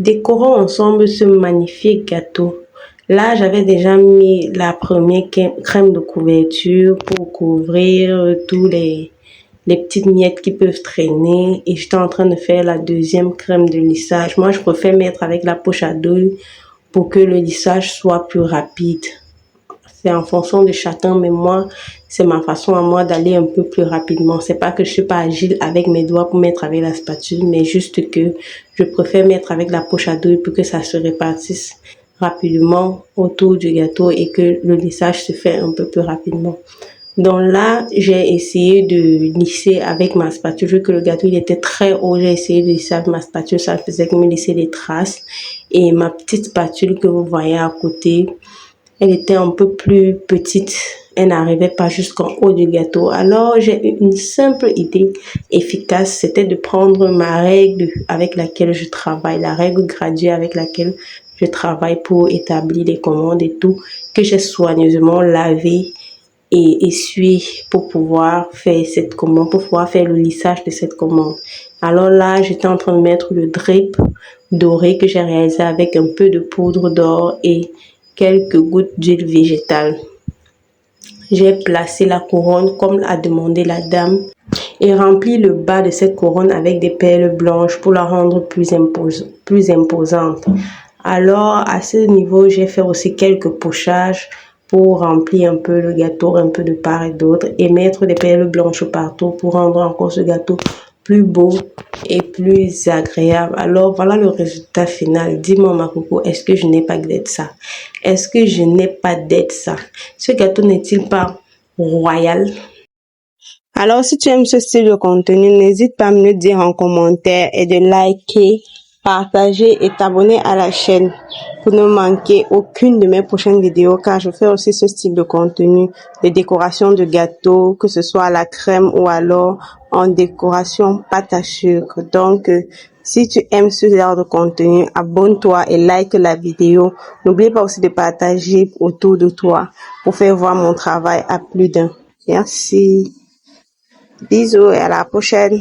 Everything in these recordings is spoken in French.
Décorons ensemble ce magnifique gâteau. Là, j'avais déjà mis la première crème de couverture pour couvrir tous les petites miettes qui peuvent traîner. Et j'étais en train de faire la deuxième crème de lissage. Moi, je préfère mettre avec la poche à douille pour que le lissage soit plus rapide. C'est en fonction de chacun, mais moi, c'est ma façon à moi d'aller un peu plus rapidement. C'est pas que je suis pas agile avec mes doigts pour mettre avec la spatule, mais juste que je préfère mettre avec la poche à douille pour que ça se répartisse rapidement autour du gâteau et que le lissage se fait un peu plus rapidement. Donc là, j'ai essayé de lisser avec ma spatule. Vu que le gâteau il était très haut, j'ai essayé de lisser avec ma spatule. Ça faisait que me laisser des traces. Et ma petite spatule que vous voyez à côté, elle était un peu plus petite. Elle n'arrivait pas jusqu'en haut du gâteau. Alors, j'ai eu une simple idée efficace. C'était de prendre ma règle avec laquelle je travaille, la règle graduée avec laquelle je travaille pour établir les commandes et tout, que j'ai soigneusement lavé et essuyé pour pouvoir faire cette commande, pour pouvoir faire le lissage de cette commande. Alors là, j'étais en train de mettre le drip doré que j'ai réalisé avec un peu de poudre d'or et quelques gouttes d'huile végétale. J'ai placé la couronne comme a demandé la dame et rempli le bas de cette couronne avec des perles blanches pour la rendre plus imposante. Alors, à ce niveau, j'ai fait aussi quelques pochages pour remplir un peu le gâteau, un peu de part et d'autre, et mettre des perles blanches partout pour rendre encore ce gâteau plus beau et plus agréable. Alors, voilà le résultat final. Dis-moi, ma coco, est-ce que je n'ai pas d'être ça? Est-ce que je n'ai pas d'être ça? Ce gâteau n'est-il pas royal? Alors, si tu aimes ce style de contenu, n'hésite pas à me le dire en commentaire et de liker, partager et t'abonner à la chaîne pour ne manquer aucune de mes prochaines vidéos car je fais aussi ce style de contenu de décoration de gâteaux, que ce soit à la crème ou alors en décoration pâte à sucre. Donc, si tu aimes ce genre de contenu, abonne-toi et like la vidéo. N'oublie pas aussi de partager autour de toi pour faire voir mon travail à plus d'un. Merci. Bisous et à la prochaine.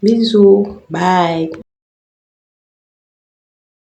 Bisous. Bye.